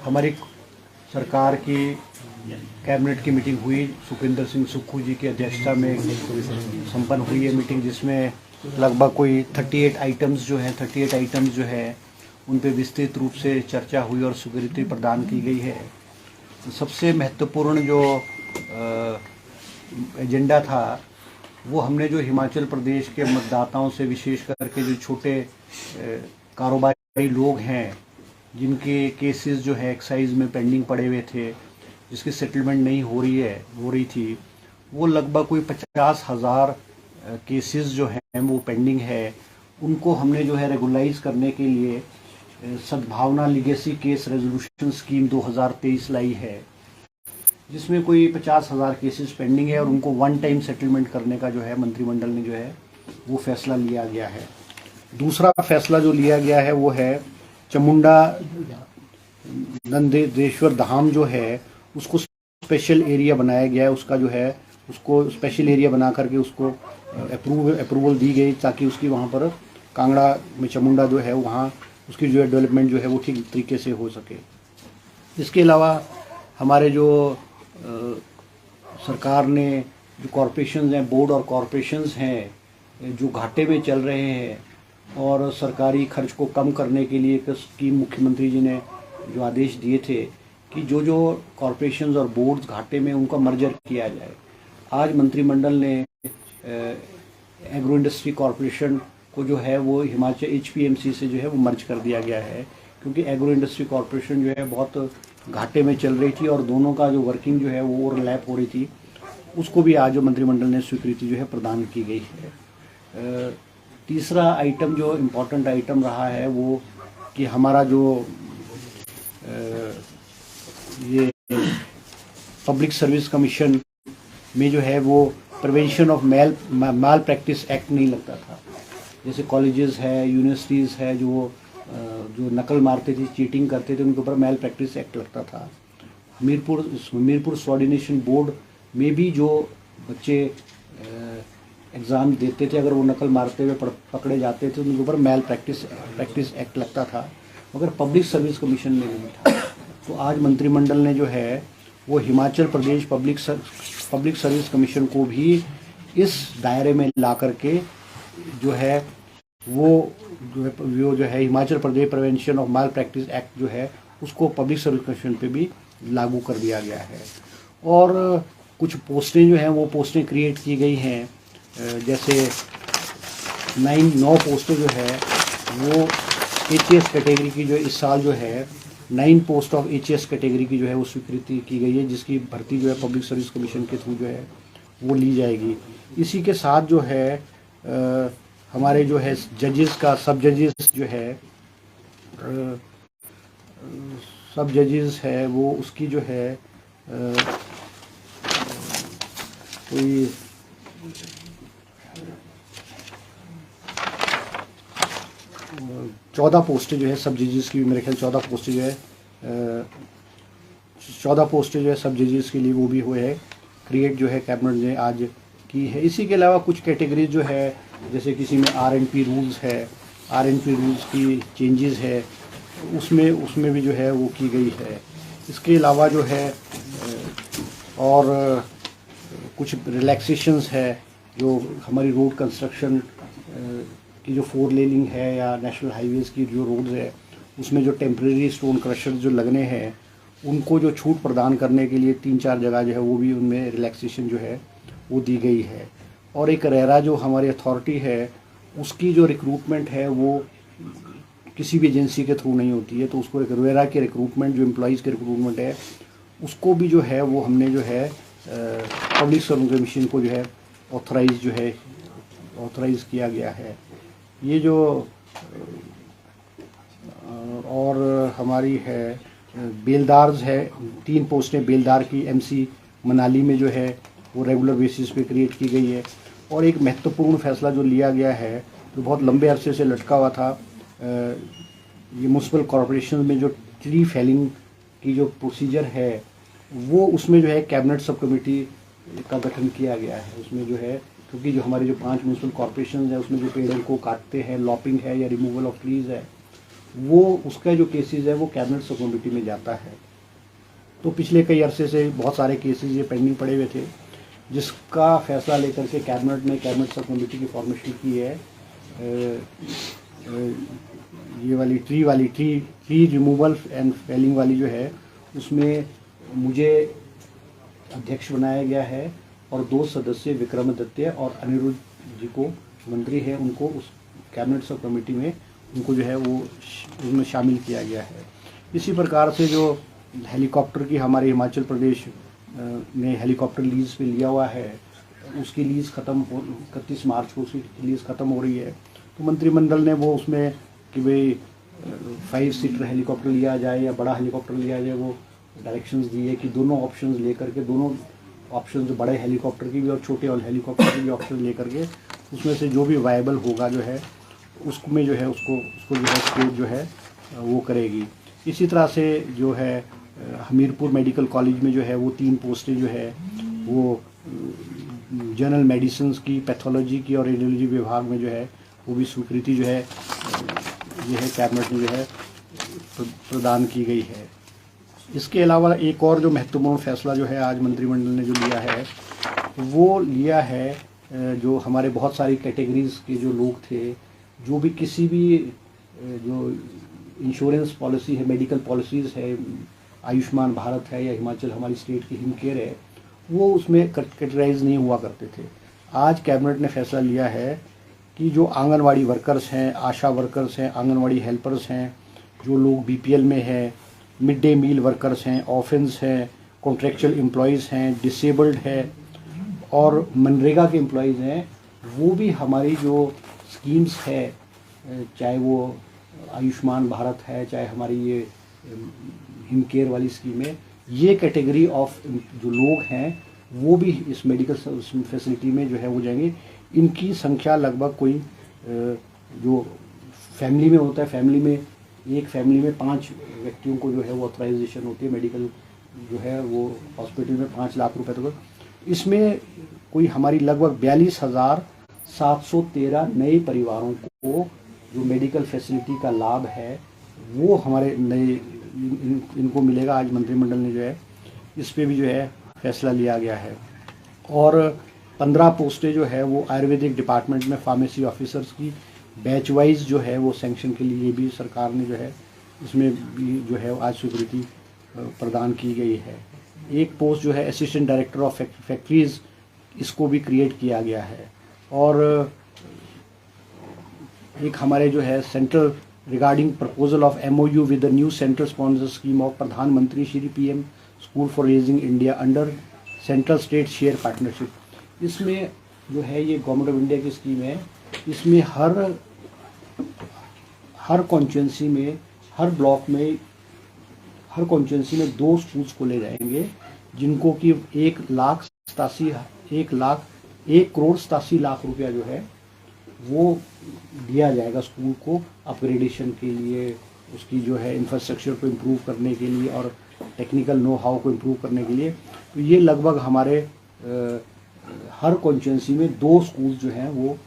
हमारी सरकार की कैबिनेट की मीटिंग हुई, सुखविंदर सिंह सुक्खू जी की अध्यक्षता में संपन्न हुई है मीटिंग, जिसमें लगभग कोई 38 आइटम्स जो है उन पे विस्तृत रूप से चर्चा हुई और स्वीकृति प्रदान की गई है। तो सबसे महत्वपूर्ण जो एजेंडा था वो हमने जो हिमाचल प्रदेश के मतदाताओं से, विशेष करके जो छोटे कारोबारी लोग हैं जिनके केसेस जो है एक्साइज में पेंडिंग पड़े हुए थे, जिसकी सेटलमेंट नहीं हो रही थी, वो लगभग कोई 50,000 केसेस जो हैं वो पेंडिंग है। उनको हमने जो है रेगुलाइज करने के लिए सद्भावना लीगेसी केस रेजोल्यूशन स्कीम 2023 लाई है, जिसमें कोई 50,000 केसेस पेंडिंग है और उनको वन टाइम सेटलमेंट करने का जो है मंत्रिमंडल ने जो है वो फैसला लिया गया है। दूसरा फैसला जो लिया गया है वो है चामुंडा नंदेश्वर धाम जो है उसको स्पेशल एरिया बनाया गया है। उसका जो है उसको स्पेशल एरिया बना करके उसको अप्रूवल दी गई, ताकि उसकी वहाँ पर कांगड़ा में चामुंडा जो है वहाँ उसकी जो है डेवलपमेंट जो है वो ठीक तरीके से हो सके। इसके अलावा हमारे जो सरकार ने जो कॉरपोरेशंस हैं, बोर्ड और कॉरपोरेशंस हैं जो घाटे में चल रहे हैं, और सरकारी खर्च को कम करने के लिए एक स्कीम मुख्यमंत्री जी ने जो आदेश दिए थे कि जो जो कॉरपोरेशंस और बोर्ड्स घाटे में उनका मर्जर किया जाए। आज मंत्रिमंडल ने एग्रो इंडस्ट्री कॉरपोरेशन को जो है वो हिमाचल HPMC से जो है वो मर्ज कर दिया गया है, क्योंकि एग्रो इंडस्ट्री कॉरपोरेशन जो है बहुत घाटे में चल रही थी और दोनों का जो वर्किंग जो है वो ओवरलैप हो रही थी। उसको भी आज जो मंत्रिमंडल ने स्वीकृति जो है प्रदान की गई है। तीसरा आइटम जो इम्पोर्टेंट आइटम रहा है वो कि हमारा जो ये पब्लिक सर्विस कमीशन में जो है वो prevention of malpractice act नहीं लगता था। जैसे कॉलेजेस है, यूनिवर्सिटीज़ है, जो नकल मारते थे, चीटिंग करते थे, उनके ऊपर मैल प्रैक्टिस एक्ट लगता था। मीरपुर कोऑर्डिनेशन बोर्ड में भी जो बच्चे एग्ज़ाम देते थे, अगर वो नकल मारते हुए पकड़े जाते थे तो उनके ऊपर मैल प्रैक्टिस एक्ट लगता था, मगर पब्लिक सर्विस कमीशन में नहीं था। तो आज मंत्रिमंडल ने जो है वो Himachal Pradesh public service commission को भी इस दायरे में ला करके जो है वो जो है Himachal Pradesh prevention of malpractice act जो है उसको पब्लिक सर्विस कमीशन पे भी लागू कर दिया गया है। और कुछ पोस्टें जो हैं वो पोस्टें क्रिएट की गई हैं, जैसे 9 पोस्टें जो है वो HAS कैटेगरी की जो इस साल जो है 9 पोस्ट ऑफ HAS कैटेगरी की जो है वो स्वीकृति की गई है, जिसकी भर्ती जो है पब्लिक सर्विस कमीशन के थ्रू जो है वो ली जाएगी। इसी के साथ जो है हमारे जो है जजेस का सब जजेस है वो उसकी जो है कोई 14 पोस्टें जो है सब जजेस की, मेरे ख्याल 14 पोस्टें जो है 14 पोस्टें जो है सब जजेस के लिए वो भी हुए है क्रिएट जो है कैबिनेट ने आज की है। इसी के अलावा कुछ कैटेगरीज जो है, जैसे किसी में RNP रूल्स है, RNP रूल्स की चेंजेस है, उसमें भी जो है वो की गई है। इसके अलावा जो है और कुछ रिलैक्सेशंस है, जो हमारी रोड कंस्ट्रक्शन की जो 4 लेनिंग है या नेशनल हाईवेज़ की जो रोड्स है उसमें जो टेम्परेरी स्टोन क्रशर जो लगने हैं उनको जो छूट प्रदान करने के लिए 3-4 जगह जो है वो भी उनमें रिलैक्सेशन जो है वो दी गई है। और एक रेरा जो हमारी अथॉरिटी है उसकी जो रिक्रूटमेंट है वो किसी भी एजेंसी के थ्रू नहीं होती है, तो उसको एक रेरा के रिक्रूटमेंट जो एम्प्लॉयज़ के रिक्रूटमेंट है उसको भी जो है वो हमने जो है पब्लिक सर्विस कमीशन को जो है ऑथराइज़ किया गया है। ये जो और हमारी है बेलदार्स है, 3 पोस्टें बेलदार की MC मनाली में जो है वो रेगुलर बेसिस पे क्रिएट की गई है। और एक महत्वपूर्ण फैसला जो लिया गया है जो बहुत लंबे अरसे से लटका हुआ था, ये म्यूनसिपल कॉरपोरेशन में जो ट्री फेलिंग की जो प्रोसीजर है वो उसमें जो है कैबिनेट सब कमेटी का गठन किया गया है। उसमें जो है क्योंकि जो हमारे जो 5 म्यूनसिपल कॉरपोरेशन है उसमें जो पेड़ों को काटते हैं, लॉपिंग है या रिमूवल ऑफ ट्रीज़ है, वो उसका जो केसेस है वो कैबिनेट सब कमेटी में जाता है। तो पिछले कई अरसे से बहुत सारे केसेस ये पेंडिंग पड़े हुए थे, जिसका फैसला लेकर के कैबिनेट ने कैबिनेट सब कमेटी की फॉर्मेशन की है। ये वाली ट्री रिमूवल एंड फेलिंग वाली जो है, उसमें मुझे अध्यक्ष बनाया गया है और 2 सदस्य विक्रमादित्य और अनिरुद्ध जी को मंत्री हैं, उनको उस कैबिनेट सब कमेटी में उनको जो है वो उसमें शामिल किया गया है। इसी प्रकार से जो हेलीकॉप्टर की हमारे हिमाचल प्रदेश ने हेलीकॉप्टर लीज़ पे लिया हुआ है, उसकी लीज़ ख़त्म हो 31 मार्च को उसकी लीज़ ख़त्म हो रही है। तो मंत्रिमंडल ने वो उसमें कि भाई 5 सीटर हेलीकॉप्टर लिया जाए या बड़ा हेलीकॉप्टर लिया जाए, वो डायरेक्शंस दिए कि दोनों ऑप्शंस लेकर के, दोनों ऑप्शंस बड़े हेलीकॉप्टर की भी और छोटे हेलीकॉप्टर की भी ऑप्शन लेकर के उसमें से जो भी वायबल होगा जो है उसमें जो है उसको जो है स्टेट जो है वो करेगी। इसी तरह से जो है हमीरपुर मेडिकल कॉलेज में जो है वो 3 पोस्टें जो है वो जनरल मेडिसिन की, पैथोलॉजी की और रेडियोलॉजी विभाग में जो है वो भी स्वीकृति जो है ये है कैबिनेट में जो है प्रदान की गई है। इसके अलावा एक और जो महत्वपूर्ण फैसला जो है आज मंत्रिमंडल ने जो लिया है वो लिया है, जो हमारे बहुत सारी कैटेगरीज़ के जो लोग थे, जो भी किसी भी जो इंश्योरेंस पॉलिसी है, मेडिकल पॉलिसीज़ है, आयुष्मान भारत है या हिमाचल हमारी स्टेट की हिमकेयर है, वो उसमें कैटेगराइज नहीं हुआ करते थे। आज कैबिनेट ने फैसला लिया है कि जो आंगनवाड़ी वर्कर्स हैं, आशा वर्कर्स हैं, आंगनवाड़ी हेल्पर्स हैं, जो लोग बीपीएल में हैं, मिड डे मील वर्कर्स हैं, ऑफेंस हैं, कॉन्ट्रेक्चुअल एम्प्लॉयज़ हैं, डिसेबल्ड है और मनरेगा के एम्प्लॉयज़ हैं, वो भी हमारी जो स्कीम्स है, चाहे वो आयुष्मान भारत है, चाहे हमारी ये हिमकेयर वाली स्कीम है, ये कैटेगरी ऑफ जो लोग हैं वो भी इस मेडिकल फैसिलिटी में जो है वो जाएंगे। इनकी संख्या लगभग कोई जो फैमिली में होता है, एक फैमिली में 5 व्यक्तियों को जो है वो ऑथराइजेशन होती है मेडिकल जो है वो हॉस्पिटल में 5 लाख रुपए तक। इसमें कोई हमारी लगभग 42,713 नए परिवारों को जो मेडिकल फैसिलिटी का लाभ है वो हमारे नए इनको मिलेगा। आज मंत्रिमंडल ने जो है इस पे भी जो है फैसला लिया गया है। और 15 पोस्टें जो है वो आयुर्वेदिक डिपार्टमेंट में फार्मेसी ऑफिसर्स की बैच वाइज जो है वो सैंक्शन के लिए भी सरकार ने जो है इसमें भी जो है आज स्वीकृति प्रदान की गई है। एक पोस्ट जो है असिस्टेंट डायरेक्टर ऑफ फैक्ट्रीज, इसको भी क्रिएट किया गया है। और एक हमारे जो है central regarding proposal of MOU with the new central sponsor scheme of Pradhan Mantri Shri PM school for raising India under central state share partnership, इसमें जो है ये गवर्नमेंट ऑफ इंडिया की स्कीम है। इसमें हर कॉन्स्टिट्यूंसी में, हर ब्लॉक में, हर कॉन्स्टिट्यूंसी में 2 स्कूल्स खोले जाएंगे, जिनको कि 1,87,00,000 रुपया जो है वो दिया जाएगा स्कूल को अपग्रेडेशन के लिए, उसकी जो है इंफ्रास्ट्रक्चर को इम्प्रूव करने के लिए और टेक्निकल नो हाउ को इम्प्रूव करने के लिए। तो ये लगभग हमारे हर कॉन्स्टिट्यूंसी में 2 स्कूल जो हैं वो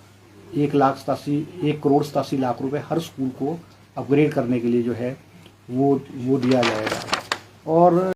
1,87,00,000 रुपये हर स्कूल को अपग्रेड करने के लिए जो है वो दिया जाएगा। और